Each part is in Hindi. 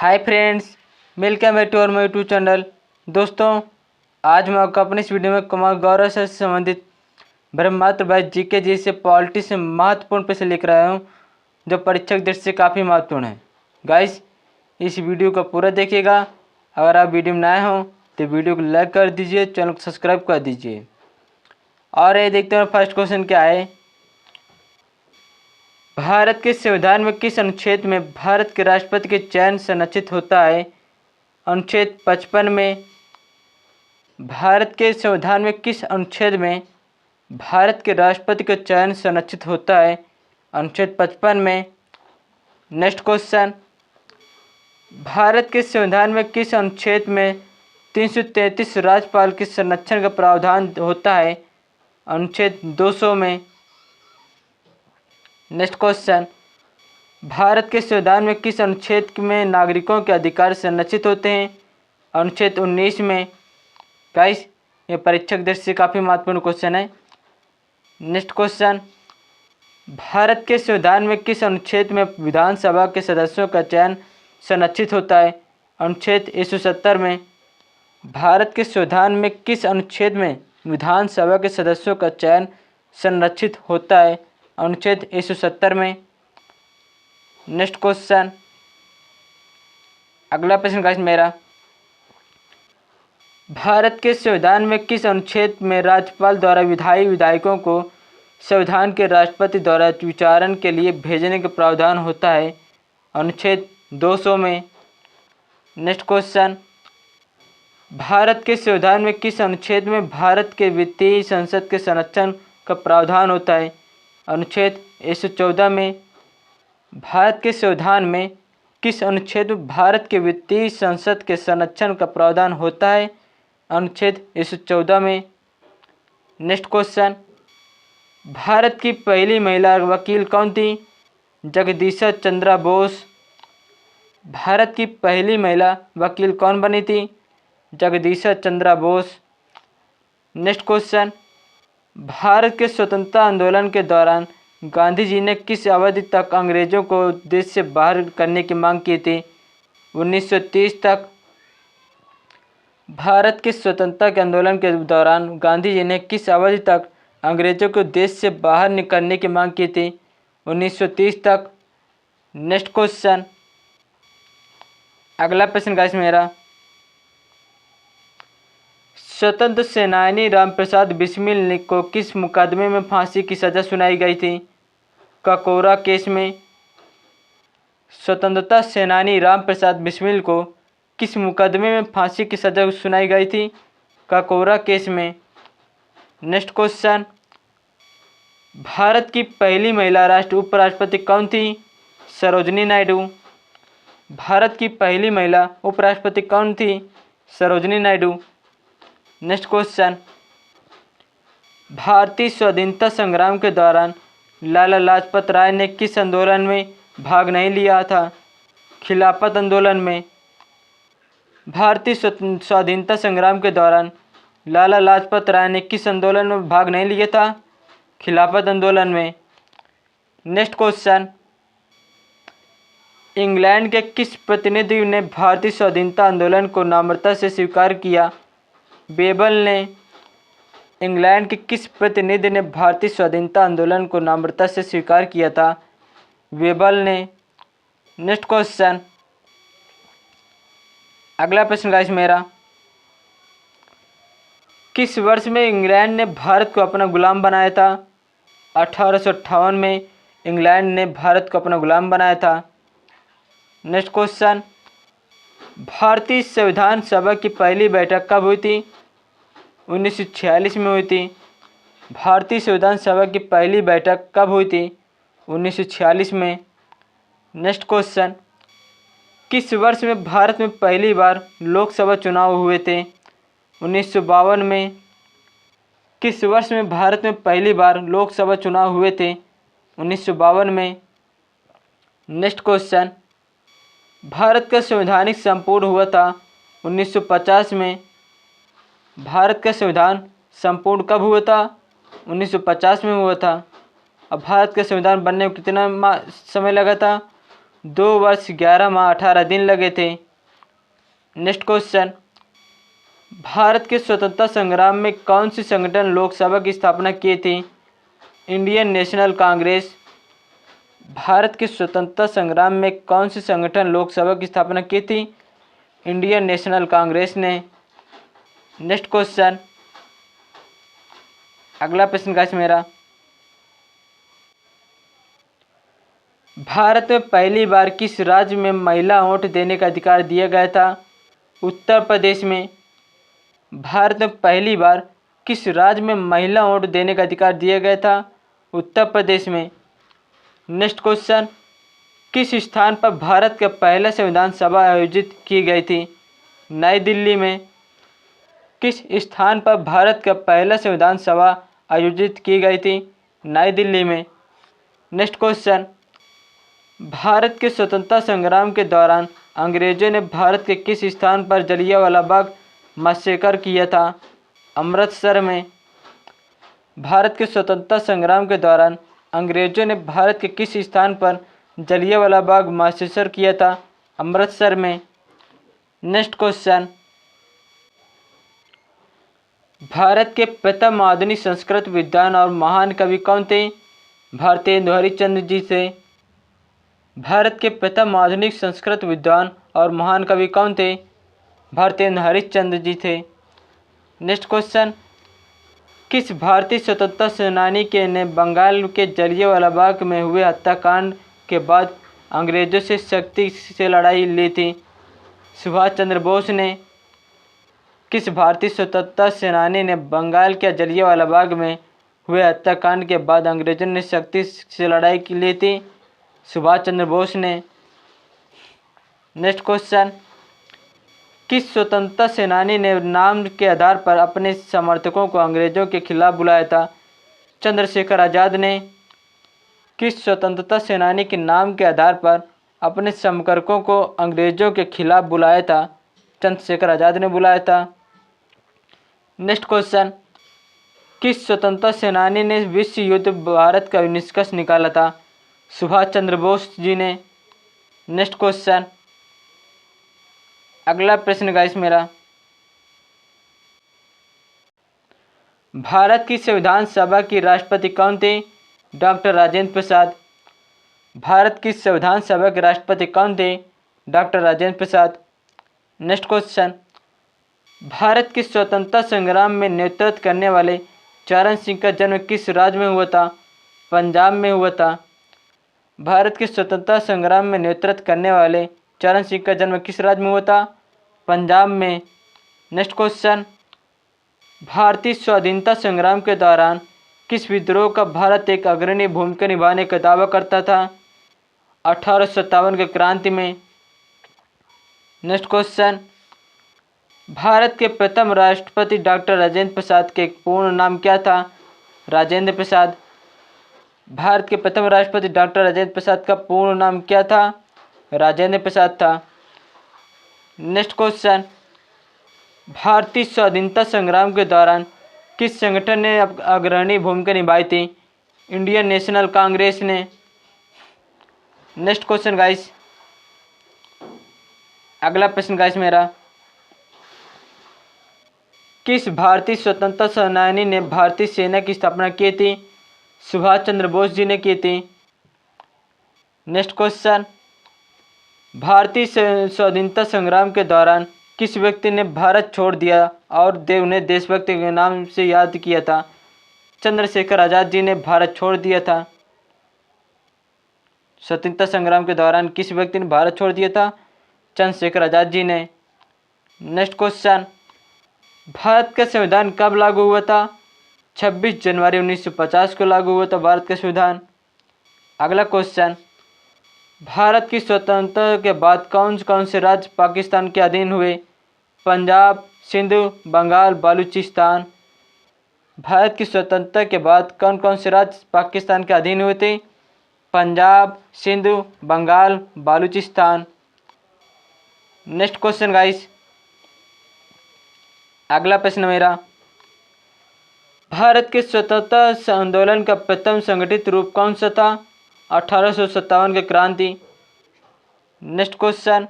Hi friends, welcome back to और माय यूट्यूब चैनल। दोस्तों, आज मैं आपको अपनी इस वीडियो में कुमार गौरव से संबंधित ब्रह्मास्त्र भाई जीके जी से पॉलिटी से महत्वपूर्ण प्रश्न लेकर आया हूँ, जो परीक्षा की दृष्टि से काफ़ी महत्वपूर्ण है। गाइस, इस वीडियो को पूरा देखिएगा। अगर आप वीडियो में नए हों तो वीडियो को लाइक कर दीजिए, चैनल को सब्सक्राइब कर दीजिए। और ये देखते हैं फर्स्ट क्वेश्चन क्या है। भारत के संविधान में किस अनुच्छेद में भारत के राष्ट्रपति के चयन संरक्षित होता है? अनुच्छेद 55 में। भारत के संविधान में किस अनुच्छेद में भारत के राष्ट्रपति का चयन संरक्षित होता है? अनुच्छेद 55 में। नेक्स्ट क्वेश्चन, भारत के संविधान में किस अनुच्छेद में 333 राज्यपाल के संरक्षण का प्रावधान होता है? अनुच्छेद 200 में। नेक्स्ट क्वेश्चन, भारत के संविधान में किस अनुच्छेद में नागरिकों के अधिकार संरक्षित होते हैं? अनुच्छेद 19 में। गाइस, ये परीक्षा की दृष्टि से काफ़ी महत्वपूर्ण क्वेश्चन है। नेक्स्ट क्वेश्चन, भारत के संविधान में किस अनुच्छेद में विधानसभा के सदस्यों का चयन संरक्षित होता है? अनुच्छेद 170 में। भारत के संविधान में किस अनुच्छेद में विधानसभा के सदस्यों का चयन संरक्षित होता है? अनुच्छेद 170 में। नेक्स्ट क्वेश्चन, अगला प्रश्न गाइस मेरा, भारत के संविधान में किस अनुच्छेद में राज्यपाल द्वारा विधायकों को संविधान के राष्ट्रपति द्वारा विचारण के लिए भेजने का प्रावधान होता है? अनुच्छेद 200 में। नेक्स्ट क्वेश्चन, भारत के संविधान में किस अनुच्छेद में भारत के वित्तीय संसद के संरक्षण का प्रावधान होता है? अनुच्छेद 114 में। भारत के संविधान में किस अनुच्छेद में भारत के वित्तीय संसद के संरक्षण का प्रावधान होता है? अनुच्छेद 114 में। नेक्स्ट क्वेश्चन, भारत की पहली महिला वकील कौन थी? जगदीशा चंद्रा बोस। भारत की पहली महिला वकील कौन बनी थी? जगदीशा चंद्रा बोस। नेक्स्ट क्वेश्चन, भारत के स्वतंत्रता आंदोलन के दौरान गांधी जी ने किस अवधि तक अंग्रेजों को देश से बाहर करने की मांग की थी? 1930 तक। भारत के स्वतंत्रता के आंदोलन के दौरान गांधी जी ने किस अवधि तक अंग्रेजों को देश से बाहर निकलने की मांग की थी? 1930 तक। नेक्स्ट क्वेश्चन, अगला प्रश्न गाइस मेरा, स्वतंत्र सेनानी रामप्रसाद बिस्मिल को किस मुकदमे में फांसी की सजा सुनाई गई थी? काकोरा केस में। स्वतंत्रता सेनानी रामप्रसाद बिस्मिल को किस मुकदमे में फांसी की सजा सुनाई गई थी? काकोरा केस में। नेक्स्ट क्वेश्चन, भारत की पहली महिला उपराष्ट्रपति कौन थी? सरोजिनी नायडू। भारत की पहली महिला उपराष्ट्रपति कौन थी? सरोजिनी नायडू। नेक्स्ट क्वेश्चन, भारतीय स्वाधीनता संग्राम के दौरान लाला लाजपत राय ने किस आंदोलन में भाग नहीं लिया था? खिलाफत आंदोलन में। भारतीय स्वाधीनता संग्राम के दौरान लाला लाजपत राय ने किस आंदोलन में भाग नहीं लिया था? खिलाफत आंदोलन में। नेक्स्ट क्वेश्चन, इंग्लैंड के किस प्रतिनिधि ने भारतीय स्वाधीनता आंदोलन को नम्रता से स्वीकार किया? बेबल ने। इंग्लैंड के किस प्रतिनिधि ने भारतीय स्वाधीनता आंदोलन को नम्रता से स्वीकार किया था? वेबल ने। नेक्स्ट क्वेश्चन, अगला प्रश्न गाइस मेरा, किस वर्ष में इंग्लैंड ने भारत को अपना गुलाम बनाया था? 1858 में इंग्लैंड ने भारत को अपना गुलाम बनाया था। नेक्स्ट क्वेश्चन, भारतीय संविधान सभा की पहली बैठक कब हुई थी? 1946 में हुई थी। भारतीय संविधान सभा की पहली बैठक कब हुई थी? 1946 में। नेक्स्ट क्वेश्चन, किस वर्ष में भारत में पहली बार लोकसभा चुनाव हुए थे? 1952 में। किस वर्ष में भारत में पहली बार लोकसभा चुनाव हुए थे? 1952 में। नेक्स्ट क्वेश्चन, भारत का संवैधानिक संपूर्ण हुआ था 1950 में। भारत का संविधान संपूर्ण कब हुआ था? 1950 में हुआ था। अब भारत का संविधान बनने में कितना समय लगा था? 2 वर्ष 11 माह 18 दिन लगे थे। नेक्स्ट क्वेश्चन, भारत के स्वतंत्रता संग्राम में कौन सी संगठन लोकसभा की स्थापना की थी? Indian national Congress. भारत के स्वतंत्रता संग्राम में कौन सी संगठन लोकसभा की स्थापना की थी? इंडियन नेशनल कांग्रेस ने। नेक्स्ट क्वेश्चन, अगला प्रश्न गाइस मेरा, भारत में पहली बार किस राज्य में महिला वोट देने का अधिकार दिया गया था? उत्तर प्रदेश में। भारत में पहली बार किस राज्य में महिला वोट देने का अधिकार दिया गया था? उत्तर प्रदेश में। नेक्स्ट क्वेश्चन, किस स्थान पर भारत का पहला संविधान सभा आयोजित की गई थी? नई दिल्ली में। किस स्थान पर भारत का पहला संविधान सभा आयोजित की गई थी? नई दिल्ली में। नेक्स्ट क्वेश्चन, भारत के स्वतंत्रता संग्राम के दौरान अंग्रेजों ने भारत के किस स्थान पर जलियांवाला बाग मैसेकर किया था? अमृतसर में। भारत के स्वतंत्रता संग्राम के दौरान अंग्रेजों ने भारत के किस स्थान पर जलियांवाला बाग मैसेकर किया था? अमृतसर में। नेक्स्ट क्वेश्चन, भारत के प्रथम आधुनिक संस्कृत विद्वान और महान कवि कौन थे? भारतेंदु हरिश्चंद्र जी थे। भारत के प्रथम आधुनिक संस्कृत विद्वान और महान कवि कौन थे? भारतेंदु हरिश्चंद्र जी थे। नेक्स्ट क्वेश्चन, किस भारतीय स्वतंत्रता सेनानी के ने बंगाल के जलियांवाला बाग में हुए हत्याकांड के बाद अंग्रेजों से सख्ती से लड़ाई ली थी? सुभाष चंद्र बोस ने। किस भारतीय स्वतंत्रता सेनानी ने बंगाल के जलियांवाला बाग में हुए हत्याकांड के बाद अंग्रेजों ने सख्ती से लड़ाई ली थी? सुभाष चंद्र बोस ने। नेक्स्ट क्वेश्चन, किस स्वतंत्रता सेनानी ने नाम के आधार पर अपने समर्थकों को अंग्रेजों के खिलाफ बुलाया था? चंद्रशेखर आज़ाद ने। किस स्वतंत्रता सेनानी के नाम के आधार पर अपने समर्थकों को अंग्रेजों के खिलाफ बुलाया था? चंद्रशेखर आज़ाद ने बुलाया था। नेक्स्ट क्वेश्चन, किस स्वतंत्रता सेनानी ने विश्व युद्ध भारत का निष्कर्ष निकाला था? सुभाष चंद्र बोस जी ने। नेक्स्ट क्वेश्चन, अगला प्रश्न गाइस मेरा, भारत की संविधान सभा की राष्ट्रपति कौन थे? डॉक्टर राजेंद्र प्रसाद। भारत की संविधान सभा के राष्ट्रपति कौन थे? Doctor Rajendra Prasad. Next question, Bharat के स्वतंत्रता संग्राम में नेतृत्व करने वाले चरण सिंह का जन्म किस राज्य में हुआ था? पंजाब में हुआ था। भारत के स्वतंत्रता संग्राम में नेतृत्व करने वाले चरण सिंह का जन्म किस राज्य में हुआ था? पंजाब में। नेक्स्ट क्वेश्चन, भारतीय स्वाधीनता संग्राम के दौरान किस विद्रोह का भारत एक अग्रणी भूमिका निभाने का दावा करता था? 1857 के क्रांति में। नेक्स्ट क्वेश्चन, भारत के प्रथम राष्ट्रपति डॉक्टर राजेंद्र प्रसाद के पूर्ण नाम क्या था? राजेंद्र प्रसाद। भारत के प्रथम राष्ट्रपति डॉक्टर राजेंद्र प्रसाद का पूर्ण नाम क्या था? राजेंद्र प्रसाद था। नेक्स्ट क्वेश्चन, भारतीय स्वाधीनता संग्राम के दौरान किस संगठन ने अग्रणी भूमिका निभाई थी? इंडियन नेशनल कांग्रेस ने। नेक्स्ट क्वेश्चन गाइस, अगला प्रश्न गाइस मेरा, किस भारतीय स्वतंत्रता सेनानी ने भारतीय सेना की स्थापना की थी? सुभाष चंद्र बोस जी ने की थी। नेक्स्ट क्वेश्चन, भारतीय स्वाधीनता संग्राम के दौरान किस व्यक्ति ने भारत छोड़ दिया और उन्हें देशभक्ति के नाम से याद किया था? चंद्रशेखर आज़ाद जी ने भारत छोड़ दिया था। स्वतंत्रता संग्राम के दौरान किस व्यक्ति ने भारत छोड़ दिया था? चंद्रशेखर आज़ाद जी ने। नेक्स्ट क्वेश्चन, भारत का संविधान कब लागू हुआ था? 26 जनवरी 1950 को लागू हुआ था भारत का संविधान। अगला क्वेश्चन, भारत की स्वतंत्रता के बाद कौन कौन से राज्य पाकिस्तान के अधीन हुए? पंजाब, सिंध, बंगाल, बलूचिस्तान। भारत की स्वतंत्रता के बाद कौन कौन से राज्य पाकिस्तान के अधीन हुए थे? Punjab, Sindh, Bengal, Balochistan. Next question guys, अगला प्रश्न मेरा, भारत के स्वतंत्रता आंदोलन का प्रथम संगठित रूप कौन सा था? 1857 की क्रांति। नेक्स्ट क्वेश्चन,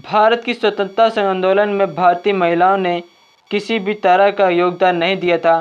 भारत की स्वतंत्रता आंदोलन में भारतीय महिलाओं ने किसी भी तरह का योगदान नहीं दिया था।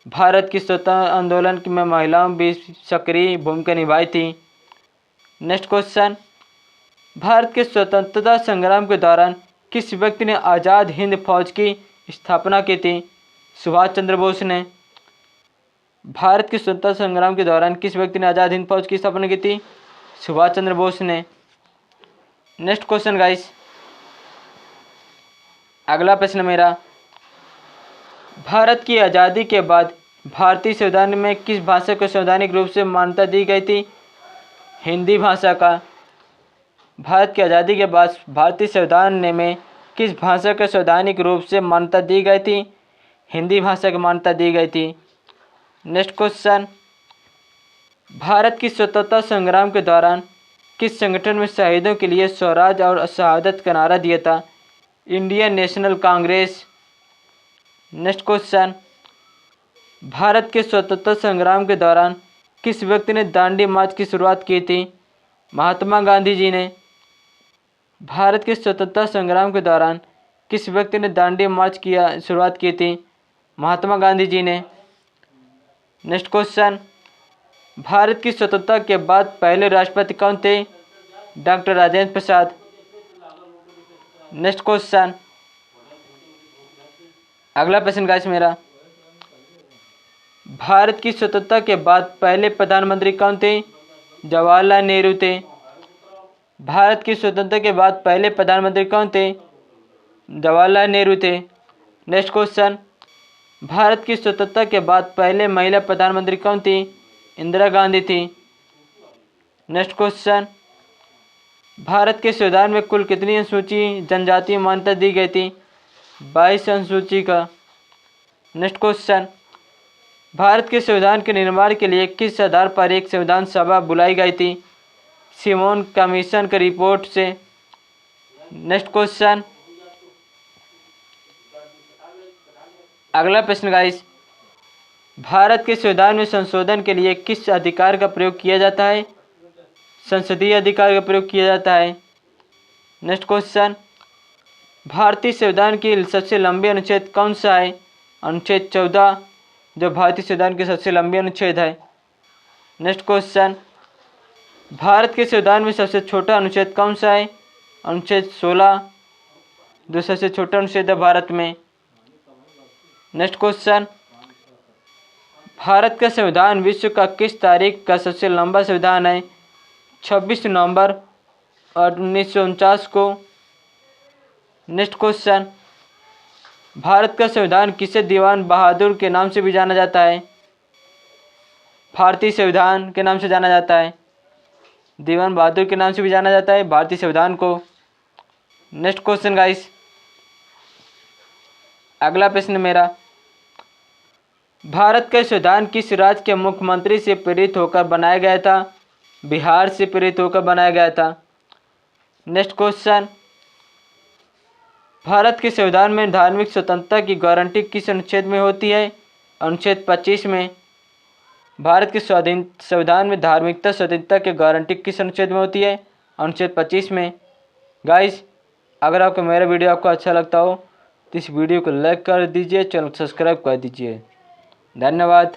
भारत की स्वतंत्रता आंदोलन में महिलाओं भी सक्रिय भूमिका निभाई थी। नेक्स्ट क्वेश्चन, भारत के स्वतंत्रता संग्राम के दौरान किस व्यक्ति ने आज़ाद हिंद फौज की स्थापना की थी? सुभाष चंद्र बोस ने। भारत के स्वतंत्रता संग्राम के दौरान किस व्यक्ति ने आज़ाद हिंद फौज की स्थापना की थी? सुभाष चंद्र बोस ने। नेक्स्ट क्वेश्चन गाइस, अगला प्रश्न मेरा, भारत की आज़ादी के बाद भारतीय संविधान में किस भाषा को संवैधानिक रूप से मान्यता दी गई थी? हिंदी भाषा का। भारत की आज़ादी के बाद भारतीय संविधान में किस भाषा को संवैधानिक रूप से मान्यता दी गई थी? हिंदी भाषा को मान्यता दी गई थी। नेक्स्ट क्वेश्चन, भारत की स्वतंत्रता संग्राम के दौरान किस संगठन में शहीदों के लिए स्वराज और शहादत का नारा दिया था? Indian national Congress. Next question, Bharat के स्वतंत्रता संग्राम के दौरान किस व्यक्ति ने दांडी मार्च की शुरुआत की थी? महात्मा गांधी जी ने। भारत के स्वतंत्रता संग्राम के दौरान किस व्यक्ति ने दांडी मार्च की शुरुआत की थी? महात्मा गांधी जी ने। नेक्स्ट क्वेश्चन, भारत की स्वतंत्रता के बाद पहले राष्ट्रपति कौन थे? Doctor Rajendra Prasad. Next question, अगला प्रश्न गाइस मेरा, भारत की स्वतंत्रता के बाद पहले प्रधानमंत्री कौन थे? जवाहरलाल नेहरू थे। भारत की स्वतंत्रता के बाद पहले प्रधानमंत्री कौन थे? जवाहरलाल नेहरू थे। नेक्स्ट क्वेश्चन, भारत की स्वतंत्रता के बाद पहले महिला प्रधानमंत्री कौन थी? इंदिरा गांधी थी। नेक्स्ट क्वेश्चन, भारत के संविधान में कुल कितनी अनुसूची जनजातीय मान्यता दी गई थी? 22 अनुसूची का। नेक्स्ट क्वेश्चन, भारत के संविधान के निर्माण के लिए किस आधार पर एक संविधान सभा बुलाई गई थी? सिमोन कमीशन की रिपोर्ट से। नेक्स्ट क्वेश्चन, अगला प्रश्न गाइस, भारत के संविधान में संशोधन के लिए किस अधिकार का प्रयोग किया जाता है? संसदीय अधिकार का प्रयोग किया जाता है। नेक्स्ट क्वेश्चन, भारतीय संविधान की सबसे लंबी अनुच्छेद कौन सा है? अनुच्छेद 14, जो भारतीय संविधान की सबसे लंबी अनुच्छेद है। नेक्स्ट क्वेश्चन, भारत के संविधान में सबसे छोटा अनुच्छेद कौन सा है? अनुच्छेद 16, जो सबसे छोटा अनुच्छेद है भारत में। नेक्स्ट क्वेश्चन, भारत का संविधान विश्व का किस तारीख का सबसे लंबा संविधान है? 26 नवंबर 1949 को। नेक्स्ट क्वेश्चन, भारत का संविधान किसे दीवान बहादुर के नाम से भी जाना जाता है? भारतीय संविधान के नाम से जाना जाता है। दीवान बहादुर के नाम से भी जाना जाता है भारतीय संविधान को। नेक्स्ट क्वेश्चन गाइस, अगला प्रश्न मेरा, भारत का संविधान किस राज्य के मुख्यमंत्री से प्रेरित होकर बनाया गया था? बिहार से प्रेरित होकर बनाया गया था। नेक्स्ट क्वेश्चन, भारत के संविधान में धार्मिक स्वतंत्रता की गारंटी किस अनुच्छेद में होती है? अनुच्छेद 25 में। भारत के संविधान में धार्मिकता स्वतंत्रता की गारंटी किस अनुच्छेद में होती है? अनुच्छेद 25 में। गाइस, अगर आपको मेरा वीडियो अच्छा लगता हो तो इस वीडियो को लाइक कर दीजिए, चैनल को सब्सक्राइब कर दीजिए। धन्यवाद।